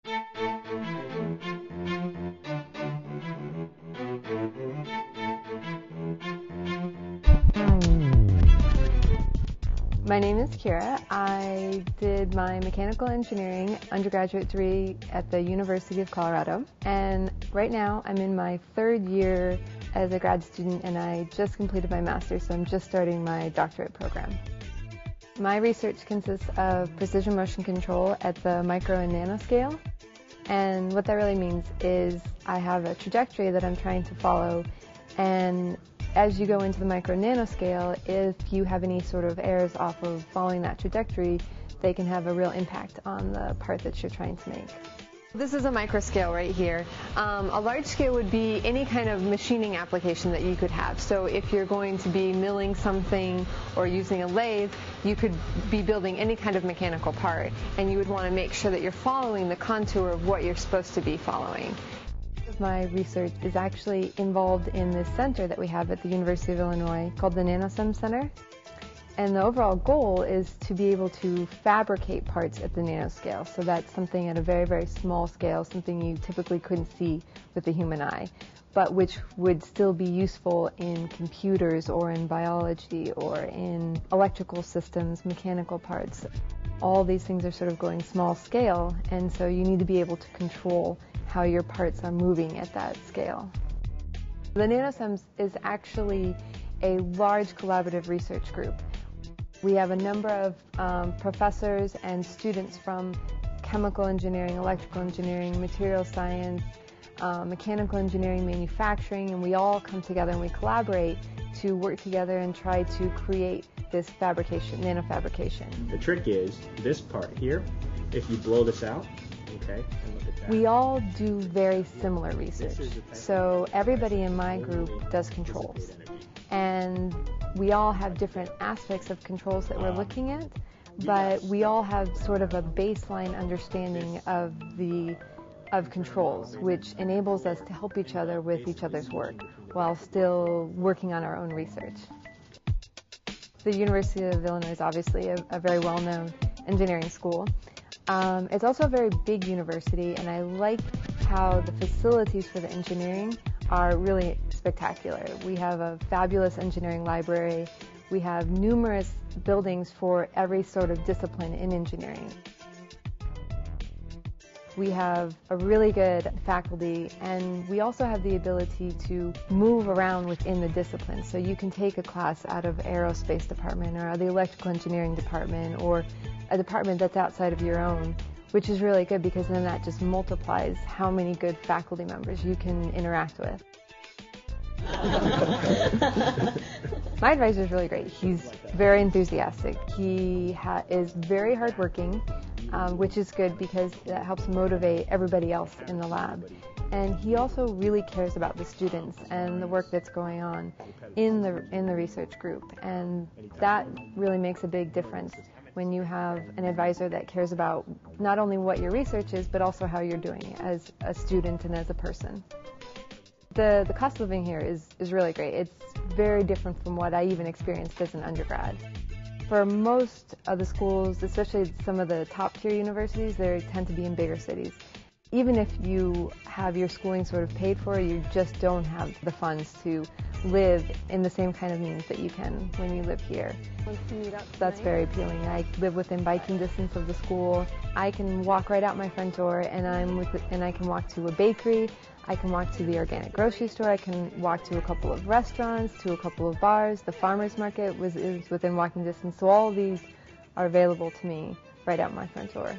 My name is Kira. I did my mechanical engineering undergraduate degree at the University of Colorado, and right now I'm in my third year as a grad student, and I just completed my master's, so I'm just starting my doctorate program. My research consists of precision motion control at the micro and nano scale, and what that really means is I have a trajectory that I'm trying to follow, and as you go into the micro nano scale, if you have any sort of errors off of following that trajectory, they can have a real impact on the part that you're trying to make. This is a micro scale right here. A large scale would be any kind of machining application that you could have. So if you're going to be milling something or using a lathe, you could be building any kind of mechanical part, and you would want to make sure that you're following the contour of what you're supposed to be following. My research is actually involved in this center that we have at the University of Illinois called the NanoSem Center. And the overall goal is to be able to fabricate parts at the nanoscale. So that's something at a very, very small scale, something you typically couldn't see with the human eye, but which would still be useful in computers or in biology or in electrical systems, mechanical parts. All these things are sort of going small scale, and so you need to be able to control how your parts are moving at that scale. The NanoSems is actually a large collaborative research group. We have a number of professors and students from chemical engineering, electrical engineering, material science, mechanical engineering, manufacturing, and we all come together and we collaborate to work together and try to create this fabrication, nanofabrication. The trick is this part here, if you blow this out, okay, and look at that. We all do very similar research. So everybody in my group does controls. And we all have different aspects of controls that we're looking at, but we all have sort of a baseline understanding of controls, which enables us to help each other with each other's work while still working on our own research. The University of Illinois is obviously a very well-known engineering school. It's also a very big university, and I like how the facilities for the engineering are really spectacular. We have a fabulous engineering library. We have numerous buildings for every sort of discipline in engineering. We have a really good faculty, and we also have the ability to move around within the discipline. So you can take a class out of aerospace department or the electrical engineering department or a department that's outside of your own, which is really good because then that just multiplies how many good faculty members you can interact with. My advisor is really great. He's very enthusiastic. He is very hardworking, which is good because that helps motivate everybody else in the lab. And he also really cares about the students and the work that's going on in the research group. And that really makes a big difference when you have an advisor that cares about not only what your research is, but also how you're doing as a student and as a person. The cost of living here is really great. It's very different from what I even experienced as an undergrad. For most of the schools, especially some of the top-tier universities, they tend to be in bigger cities. Even if you have your schooling sort of paid for, you just don't have the funds to live in the same kind of means that you can when you live here. That's very appealing. I live within biking distance of the school. I can walk right out my front door, and I can walk to a bakery. I can walk to the organic grocery store. I can walk to a couple of restaurants, to a couple of bars. The farmers market is within walking distance. So all of these are available to me right out my front door.